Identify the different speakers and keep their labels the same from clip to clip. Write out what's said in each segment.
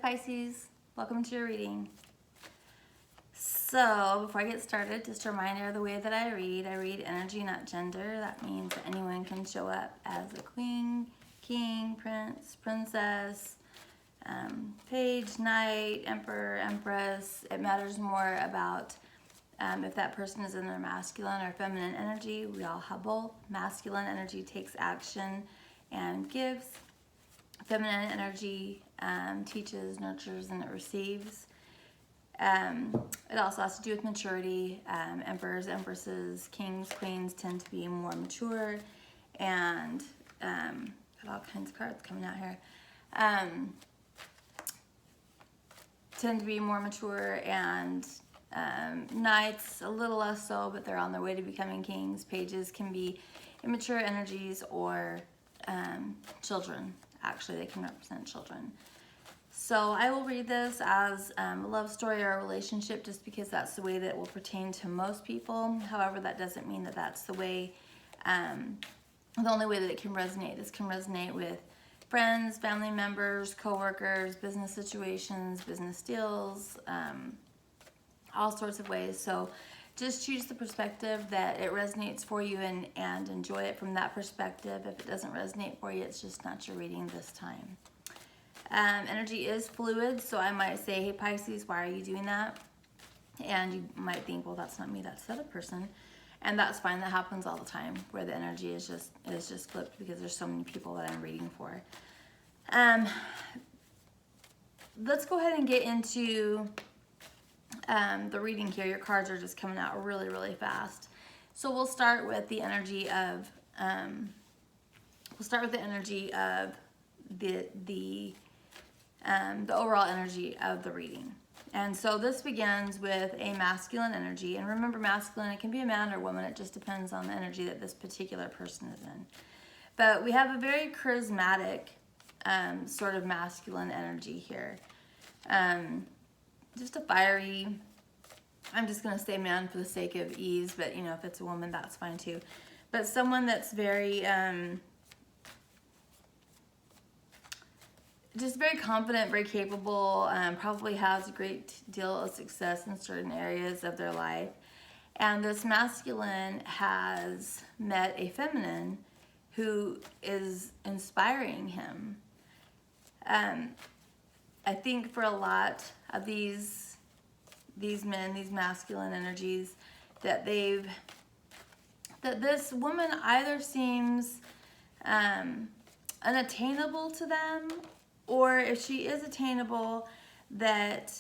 Speaker 1: Pisces, welcome to your reading. So before I get started, just a reminder of the way that I read energy, not gender. That means that anyone can show up as a queen, king, prince, princess, page, knight, emperor, empress. It matters more about if that person is in their masculine or feminine energy. We all have both. Masculine energy takes action and gives. Feminine energy teaches, nurtures, and it receives. It also has to do with maturity. Emperors, empresses, kings, queens tend to be more mature, and got all kinds of cards coming out here. Tend to be more mature, and knights a little less so, but they're on their way to becoming kings. Pages can be immature energies or children. Actually, they can represent children. So I will read this as a love story or a relationship, just because that's the way that it will pertain to most people. However, that doesn't mean that that's the way, the only way that it can resonate. This can resonate with friends, family members, coworkers, business situations, business deals, all sorts of ways. So just choose the perspective that it resonates for you and enjoy it from that perspective. If it doesn't resonate for you, it's just not your reading this time. Energy is fluid, so I might say, hey Pisces, why are you doing that? And you might think, well, that's not me, that's the other person. And that's fine, that happens all the time, where the energy is just flipped because there's so many people that I'm reading for. Let's go ahead and get into the reading here. Your cards are just coming out really, really fast. So we'll start with the energy of the overall energy of the reading. And so this begins with a masculine energy. And remember, masculine, it can be a man or woman. It just depends on the energy that this particular person is in. But we have a very charismatic sort of masculine energy here. Just a fiery, I'm just going to say man for the sake of ease, but you know, if it's a woman, that's fine too. But someone that's very, just very confident, very capable, probably has a great deal of success in certain areas of their life. And this masculine has met a feminine who is inspiring him. I think for a lot of these men, these masculine energies, that this woman either seems unattainable to them, or if she is attainable, that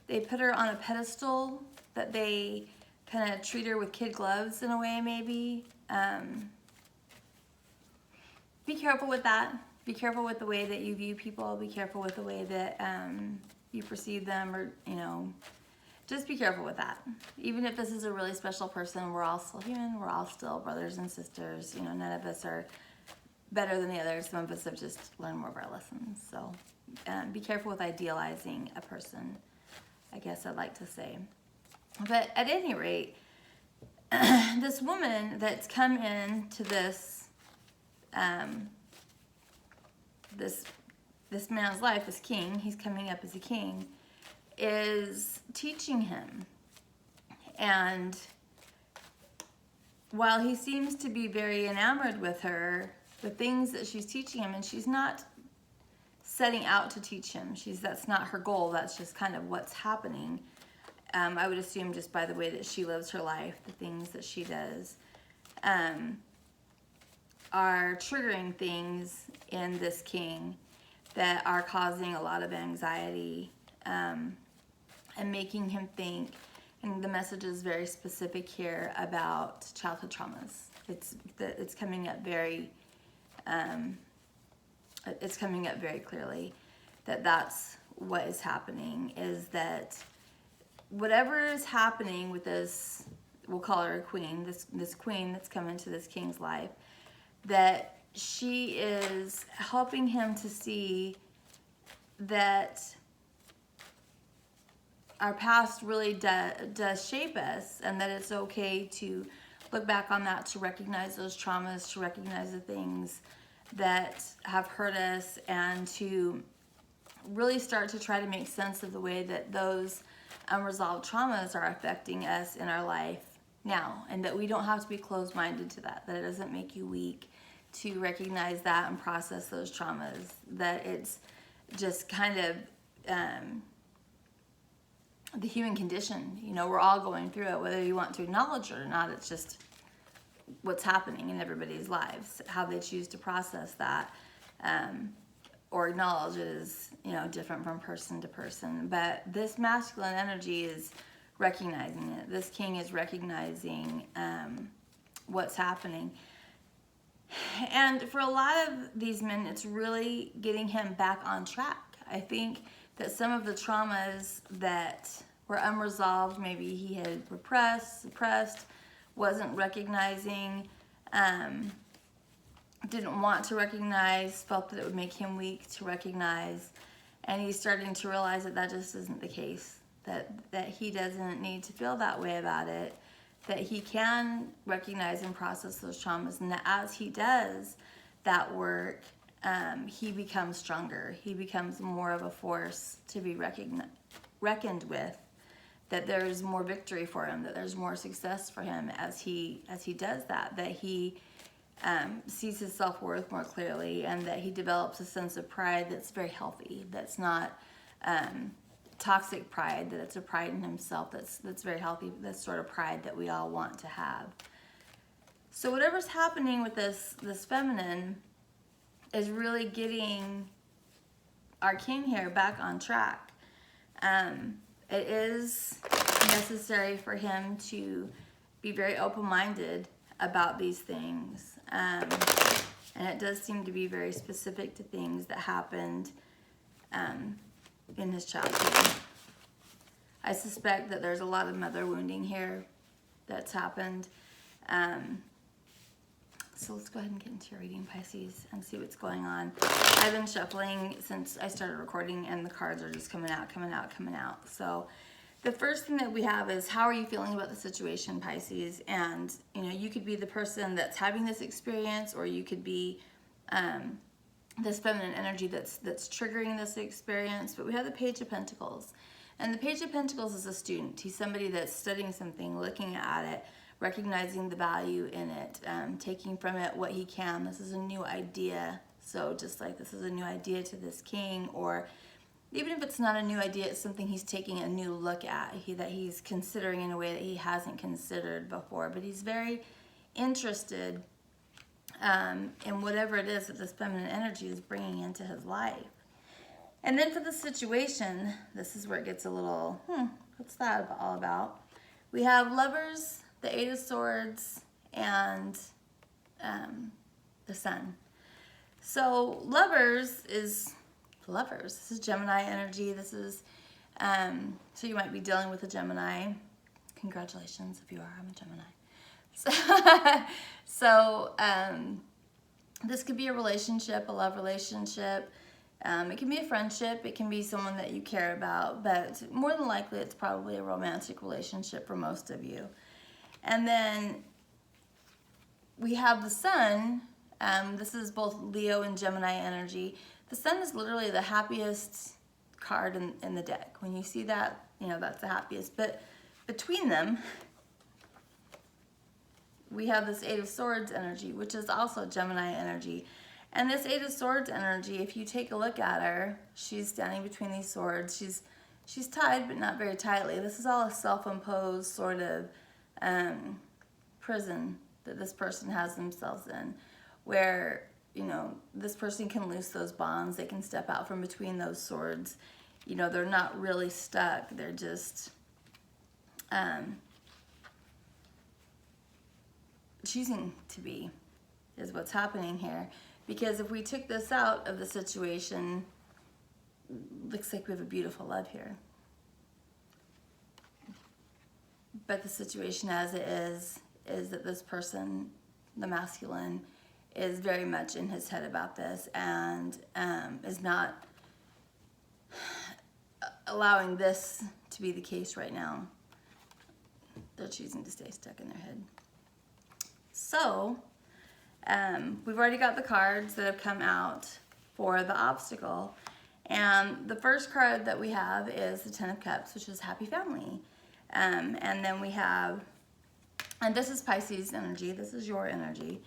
Speaker 1: they put her on a pedestal, that they kind of treat her with kid gloves in a way, maybe. Be careful with that. Be careful with the way that you view people. Be careful with the way that you perceive them, or, you know, just be careful with that. Even if this is a really special person, we're all still human. We're all still brothers and sisters. You know, none of us are better than the others. Some of us have just learned more of our lessons. So be careful with idealizing a person, I guess I'd like to say. But at any rate, this woman that's come into this this man's life, this king, he's coming up as a king, is teaching him. And while he seems to be very enamored with her, the things that she's teaching him, and she's not setting out to teach him, that's not her goal, that's just kind of what's happening. I would assume just by the way that she lives her life, the things that she does are triggering things in this king that are causing a lot of anxiety and making him think. And the message is very specific here about childhood traumas. It's coming up very clearly that that's what is happening, is that whatever is happening with this, we'll call her a queen, this queen that's come into this king's life, that she is helping him to see that our past really does shape us, and that it's okay to look back on that, to recognize those traumas, to recognize the things that have hurt us, and to really start to try to make sense of the way that those unresolved traumas are affecting us in our life now, and that we don't have to be closed-minded to that, that it doesn't make you weak to recognize that and process those traumas, that it's just kind of the human condition. You know, we're all going through it, whether you want to acknowledge it or not. It's just what's happening in everybody's lives, how they choose to process that, or acknowledge it is, you know, different from person to person. But this masculine energy is recognizing it. This king is recognizing what's happening. And for a lot of these men, it's really getting him back on track. I think that some of the traumas that were unresolved, maybe he had repressed, suppressed, wasn't recognizing, didn't want to recognize, felt that it would make him weak to recognize, and he's starting to realize that that just isn't the case, that he doesn't need to feel that way about it, that he can recognize and process those traumas, and that as he does that work, he becomes stronger. He becomes more of a force to be reckoned with, that there's more victory for him, that there's more success for him as he does that he sees his self-worth more clearly, and that he develops a sense of pride that's very healthy, that's not toxic pride, that it's a pride in himself that's very healthy, this sort of pride that we all want to have. So whatever's happening with this feminine is really getting our king here back on track. It is necessary for him to be very open-minded about these things. And it does seem to be very specific to things that happened in his childhood. I suspect that there's a lot of mother wounding here that's happened. So let's go ahead and get into your reading, Pisces, and see what's going on. I've been shuffling since I started recording, and the cards are just coming out, coming out, coming out. So the first thing that we have is, how are you feeling about the situation, Pisces? And, you know, you could be the person that's having this experience, or you could be this feminine energy that's triggering this experience. But we have the Page of Pentacles. And the Page of Pentacles is a student. He's somebody that's studying something, looking at it, recognizing the value in it, taking from it what he can. This is a new idea. So just like this is a new idea to this king, or even if it's not a new idea, it's something he's taking a new look at, that he's considering in a way that he hasn't considered before. But he's very interested in whatever it is that this feminine energy is bringing into his life. And then for the situation, this is where it gets a little, what's that all about? We have Lovers, the Eight of Swords, and the Sun. So Lovers is Lovers. This is Gemini energy. This is, so you might be dealing with a Gemini. Congratulations if you are. I'm a Gemini. So this could be a relationship, a love relationship. It can be a friendship. It can be someone that you care about. But more than likely, it's probably a romantic relationship for most of you. And then we have the Sun. This is both Leo and Gemini energy. The Sun is literally the happiest card in the deck. When you see that, you know, that's the happiest. But between them, we have this Eight of Swords energy, which is also Gemini energy. And this Eight of Swords energy, if you take a look at her, she's standing between these swords. She's tied, but not very tightly. This is all a self-imposed sort of prison that this person has themselves in, where, you know, this person can loose those bonds. They can step out from between those swords. You know, they're not really stuck. They're just choosing to be, is what's happening here. Because if we took this out of the situation, looks like we have a beautiful love here. But the situation as it is that this person, the masculine, is very much in his head about this, and is not allowing this to be the case right now. They're choosing to stay stuck in their head. So We've already got the cards that have come out for the obstacle. And the first card that we have is the Ten of Cups, which is happy family. And then we have, and this is Pisces energy, this is your energy.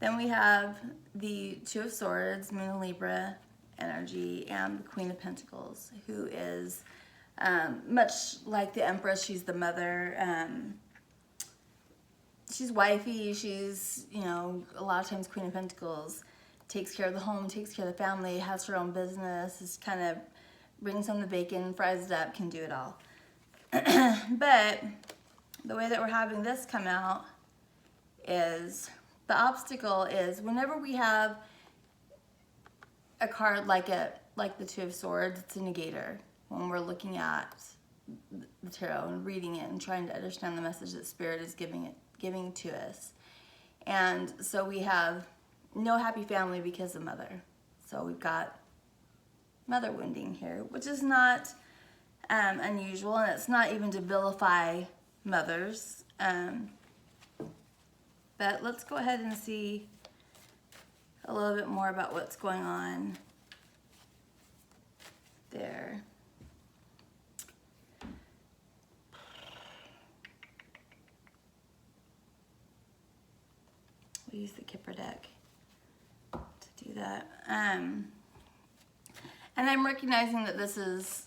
Speaker 1: Then we have the Two of Swords, Moon and Libra energy, and the Queen of Pentacles, who is much like the Empress. She's the mother. She's wifey. She's, you know, a lot of times Queen of Pentacles takes care of the home, takes care of the family, has her own business, is kind of brings home the bacon, fries it up, can do it all. But the way that we're having this come out is the obstacle is whenever we have a card like the Two of Swords, it's a negator. When we're looking at the tarot and reading it and trying to understand the message that Spirit is giving to us. And so we have no happy family because of mother. So we've got mother wounding here, which is not unusual, and it's not even to vilify mothers. But let's go ahead and see a little bit more about what's going on there. We'll use the Kipper deck to do that. And I'm recognizing that this is,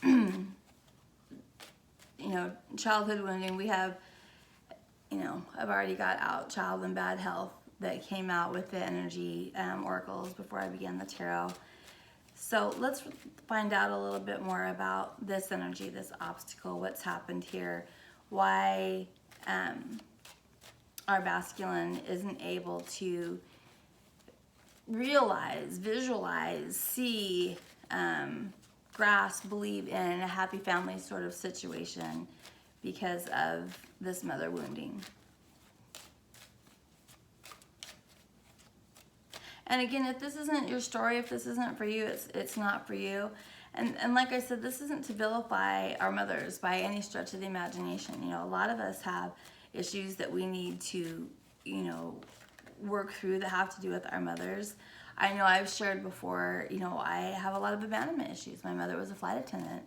Speaker 1: you know, childhood wounding. We have, you know, I've already got out child and bad health that came out with the energy oracles before I began the tarot. So let's find out a little bit more about this energy, this obstacle, what's happened here, why our masculine isn't able to realize, visualize, see, grasp, believe in a happy family sort of situation because of this mother wounding. And again, if this isn't your story, if this isn't for you, it's not for you. And like I said, this isn't to vilify our mothers by any stretch of the imagination. You know, a lot of us have issues that we need to, you know, work through that have to do with our mothers. I know I've shared before, you know, I have a lot of abandonment issues. My mother was a flight attendant.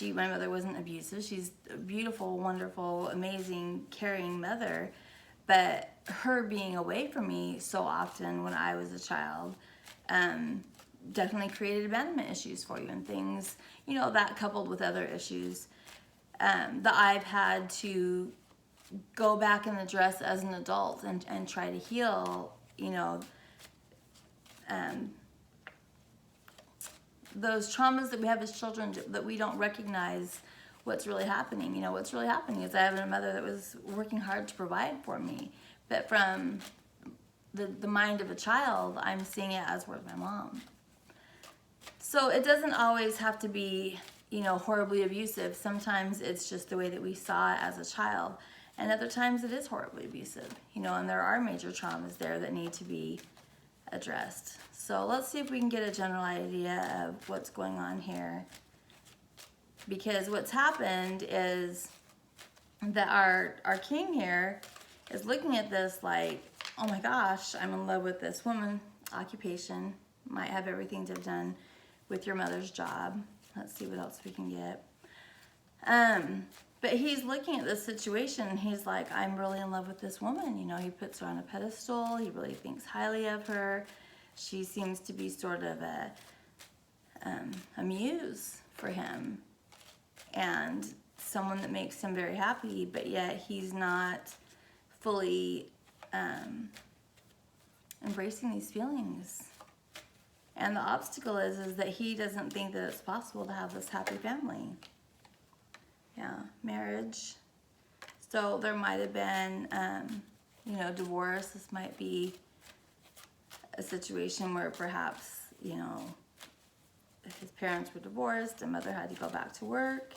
Speaker 1: My mother wasn't abusive. She's a beautiful, wonderful, amazing, caring mother. But her being away from me so often when I was a child definitely created abandonment issues for you and things, you know, that coupled with other issues that I've had to go back and address as an adult and try to heal, you know, those traumas that we have as children that we don't recognize what's really happening. You know, what's really happening is I have a mother that was working hard to provide for me, but from the mind of a child, I'm seeing it as where's my mom. So it doesn't always have to be, you know, horribly abusive. Sometimes it's just the way that we saw it as a child. And other times it is horribly abusive, you know, and there are major traumas there that need to be addressed. So let's see if we can get a general idea of what's going on here. Because what's happened is that our king here is looking at this like, oh my gosh, I'm in love with this woman. Occupation, might have everything to have done with your mother's job. Let's see what else we can get. But he's looking at this situation and he's like, I'm really in love with this woman. You know, he puts her on a pedestal. He really thinks highly of her. She seems to be sort of a muse for him and someone that makes him very happy, but yet he's not fully embracing these feelings. And the obstacle is that he doesn't think that it's possible to have this happy family. Yeah, marriage. So there might have been, you know, divorce. This might be a situation where perhaps, you know, if his parents were divorced and mother had to go back to work.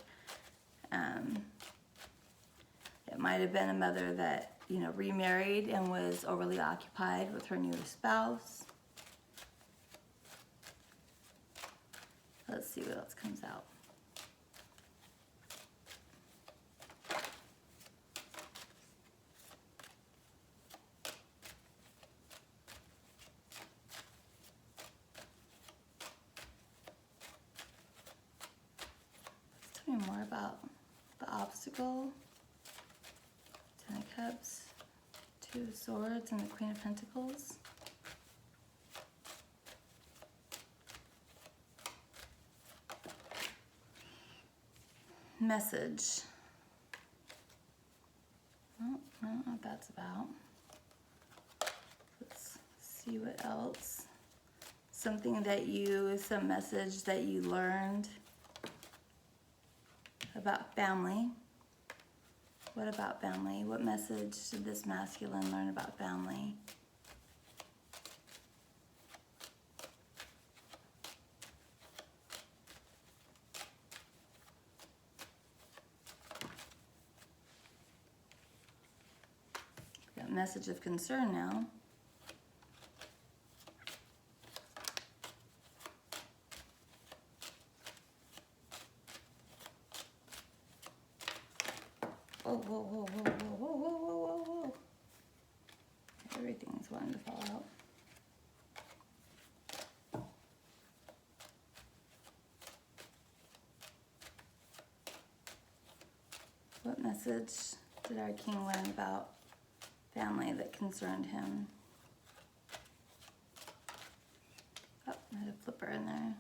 Speaker 1: It might have been a mother that, you know, remarried and was overly occupied with her new spouse. Let's see what else comes out. about the obstacle? Ten of Cups, Two of Swords, and the Queen of Pentacles. Message. Oh, I don't know what that's about. Let's see what else. Something that some message that you learned about family. What about family? What message did this masculine learn about family? Got message of concern now. Whoa, whoa, whoa, whoa, whoa, whoa, whoa, whoa, whoa, whoa. Everything's wanting to fall out. What message did our king learn about family that concerned him? Oh, there's a flipper in there.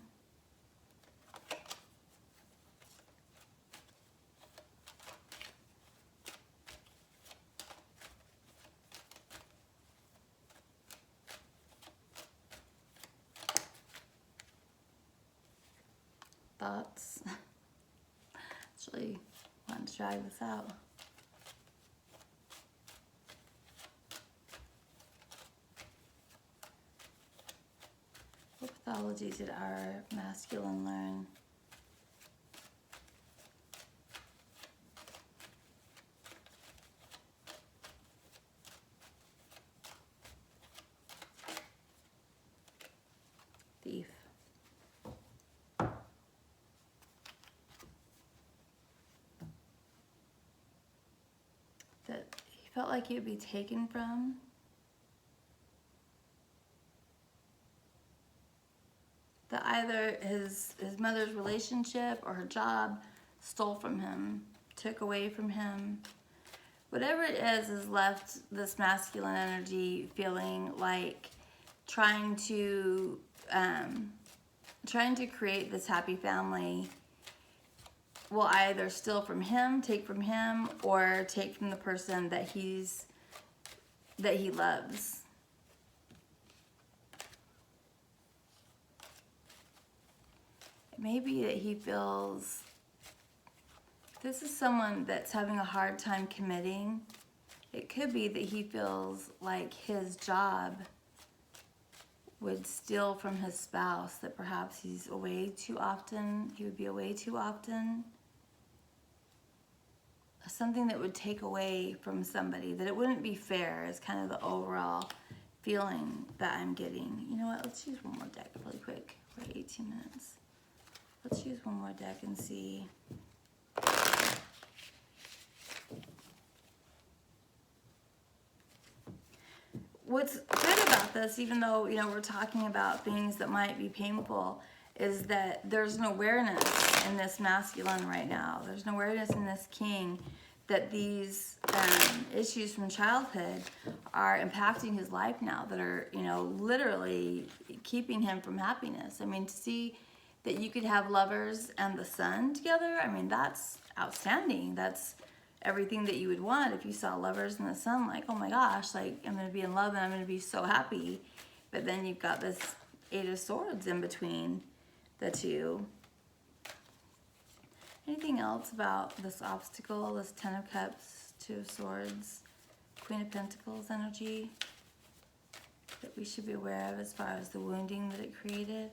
Speaker 1: Thoughts? Actually, want to try this out. What pathology did our masculine learn? Thief. That he felt like he would be taken from. That either his mother's relationship or her job stole from him, took away from him. Whatever it is has left this masculine energy feeling like trying to create this happy family will either steal from him, take from him, or take from the person that he loves. It may be that he feels this is someone that's having a hard time committing. It could be that he feels like his job would steal from his spouse, that perhaps he's away too often, he would be away too often. Something that would take away from somebody, that it wouldn't be fair is kind of the overall feeling that I'm getting. You know what, let's use one more deck really quick. We're at 18 minutes. Let's use one more deck and see. What's good about this, even though, you know, we're talking about things that might be painful, is that there's an awareness in this masculine right now. There's an awareness in this king that these issues from childhood are impacting his life now, that are, you know, literally keeping him from happiness. I mean, to see that you could have lovers and the sun together, I mean, that's outstanding. That's everything that you would want if you saw lovers and the sun, like, oh my gosh, like, I'm going to be in love and I'm going to be so happy. But then you've got this Eight of Swords in between the two. Anything else about this obstacle, this Ten of Cups, Two of Swords, Queen of Pentacles energy that we should be aware of as far as the wounding that it created?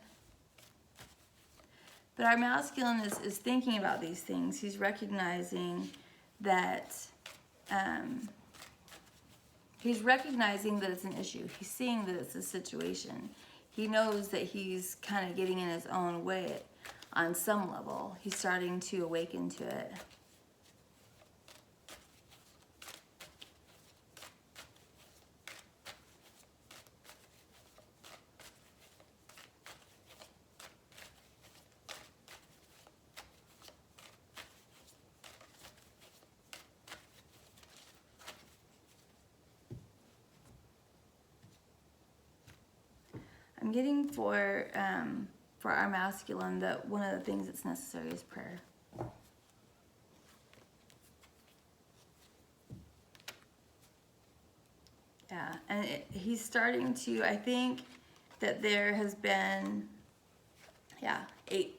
Speaker 1: But our masculine is thinking about these things. He's recognizing that it's an issue. He's seeing that it's a situation. He knows that he's kind of getting in his own way on some level. He's starting to awaken to it. I'm getting for our masculine that one of the things that's necessary is prayer. Yeah, and he's starting to, I think that there has been, yeah, a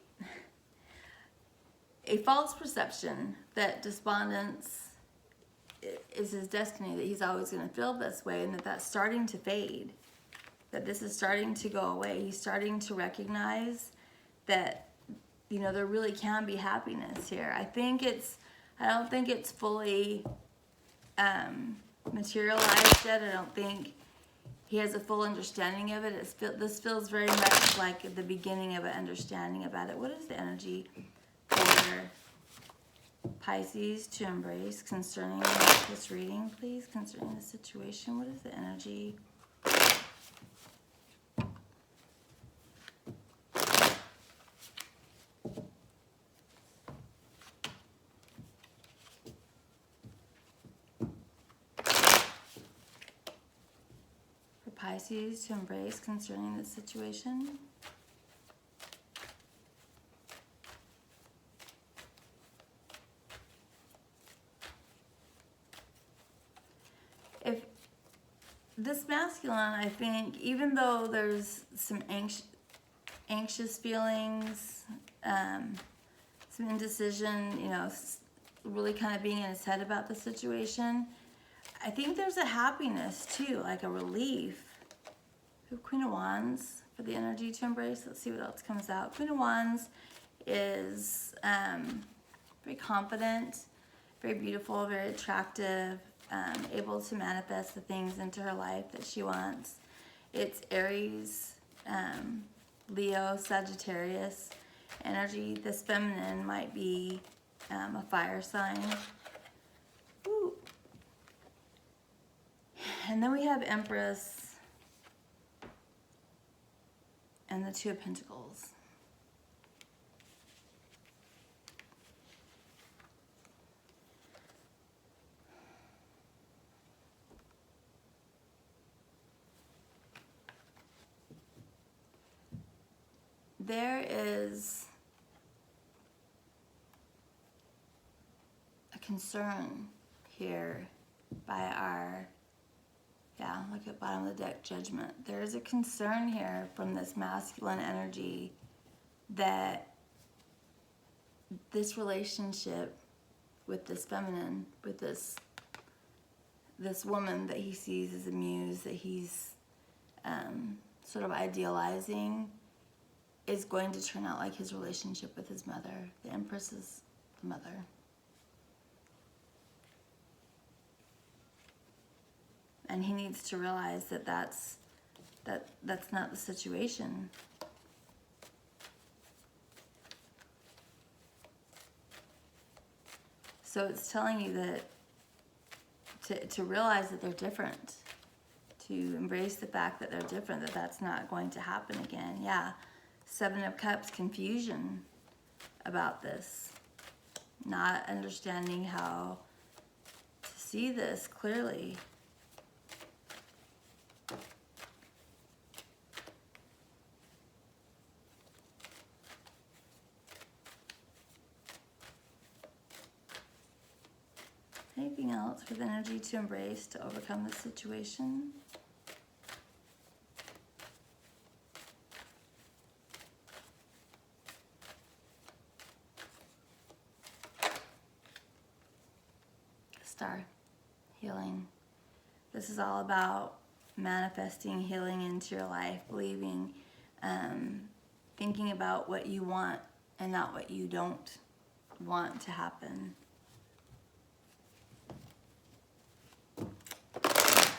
Speaker 1: false perception that despondence is his destiny, that he's always going to feel this way, and that that's starting to fade, that this is starting to go away. He's starting to recognize that, you know, there really can be happiness here. I don't think it's fully materialized yet. I don't think he has a full understanding of it. This feels very much like the beginning of an understanding about it. What is the energy for Pisces to embrace concerning this reading, please? Concerning the situation, what is the energy? Pisces to embrace concerning this situation. If this masculine, I think, even though there's some anxious feelings, some indecision, you know, really kind of being in his head about the situation, I think there's a happiness too, like a relief. Queen of Wands for the energy to embrace. Let's see what else comes out. Queen of Wands is very confident, very beautiful, very attractive, able to manifest the things into her life that she wants. It's Aries, Leo, Sagittarius energy. This feminine might be a fire sign. Ooh. And then we have Empress and the Two of Pentacles. There is a concern here by our, yeah, look at bottom of the deck, Judgment. There is a concern here from this masculine energy that this relationship with this feminine, with this woman that he sees as a muse, that he's sort of idealizing, is going to turn out like his relationship with his mother. The Empress is the mother. And he needs to realize that that's not the situation. So it's telling you that to realize that they're different, to embrace the fact that they're different, that that's not going to happen again. Yeah, Seven of Cups, confusion about this, not understanding how to see this clearly. Anything else with energy to embrace to overcome this situation? Star, healing. This is all about manifesting healing into your life, believing, thinking about what you want and not what you don't want to happen.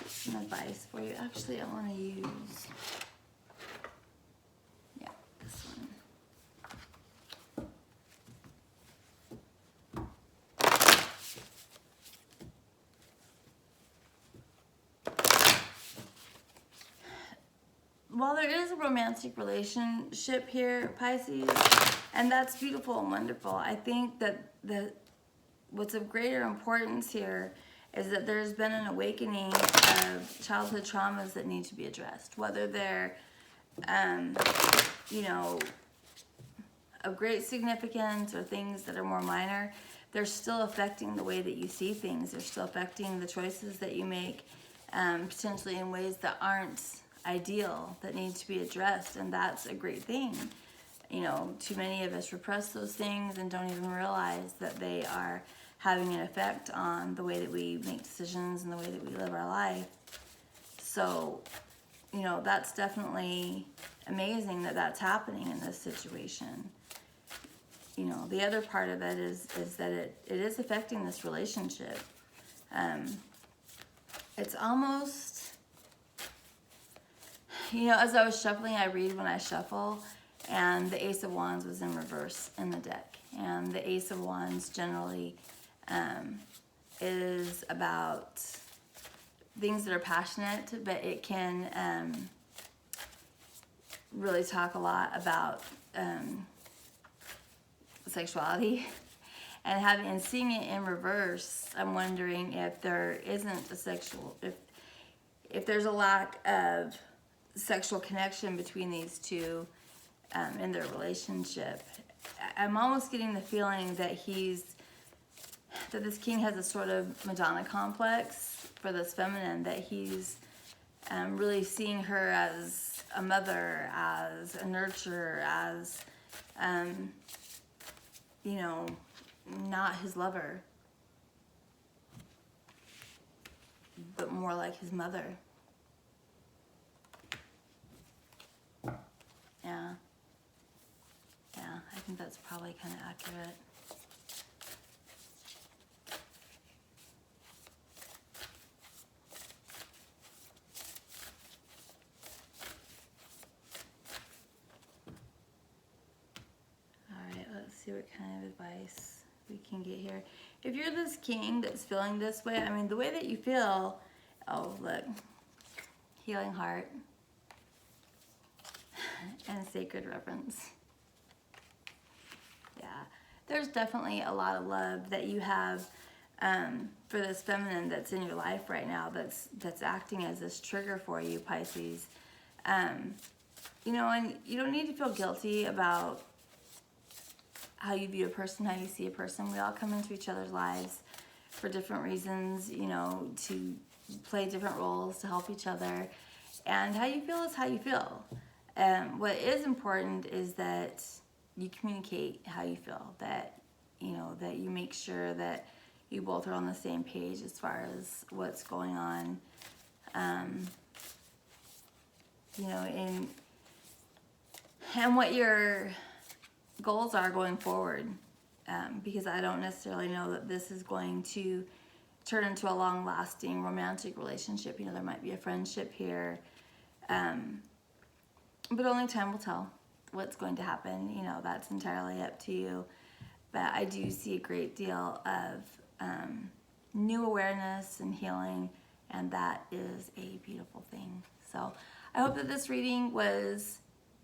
Speaker 1: Some advice for you. Actually, I want to use, yeah, this one. While there is a romantic relationship here, Pisces, and that's beautiful and wonderful, I think that what's of greater importance here is that there's been an awakening of childhood traumas that need to be addressed, whether they're you know, of great significance or things that are more minor, they're still affecting the way that you see things. They're still affecting the choices that you make, potentially in ways that aren't ideal, that need to be addressed, and that's a great thing. You know, too many of us repress those things and don't even realize that they are having an effect on the way that we make decisions and the way that we live our life. So, you know, that's definitely amazing that that's happening in this situation. You know, the other part of it is that it is affecting this relationship. It's almost, you know, as I was shuffling, I read when I shuffle, and the Ace of Wands was in reverse in the deck. And the Ace of Wands generally is about things that are passionate, but it can really talk a lot about sexuality. And seeing it in reverse, I'm wondering if there isn't a sexual, if there's a lack of sexual connection between these two in their relationship. I'm almost getting the feeling that this king has a sort of Madonna complex for this feminine, that he's really seeing her as a mother, as a nurturer, as, you know, not his lover, but more like his mother. Yeah. Yeah, I think that's probably kind of accurate. Alright, let's see what kind of advice we can get here. If you're this king that's feeling this way, I mean, the way that you feel, oh, look, healing heart and sacred reverence. Yeah, there's definitely a lot of love that you have for this feminine that's in your life right now, that's acting as this trigger for you, Pisces. You know, and you don't need to feel guilty about how you view a person, how you see a person. We all come into each other's lives for different reasons, you know, to play different roles, to help each other. And how you feel is how you feel. What is important is that you communicate how you feel, that, you know, that you make sure that you both are on the same page as far as what's going on, you know, and what your goals are going forward, because I don't necessarily know that this is going to turn into a long-lasting romantic relationship. You know, there might be a friendship here, but only time will tell what's going to happen. You know, that's entirely up to you. But I do see a great deal of new awareness and healing, and that is a beautiful thing. So I hope that this reading was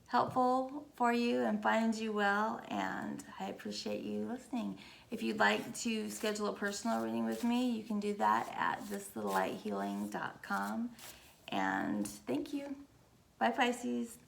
Speaker 1: helpful for you and finds you well, and I appreciate you listening. If you'd like to schedule a personal reading with me, you can do that at thislittlelighealing.com. And thank you. Bye, Pisces.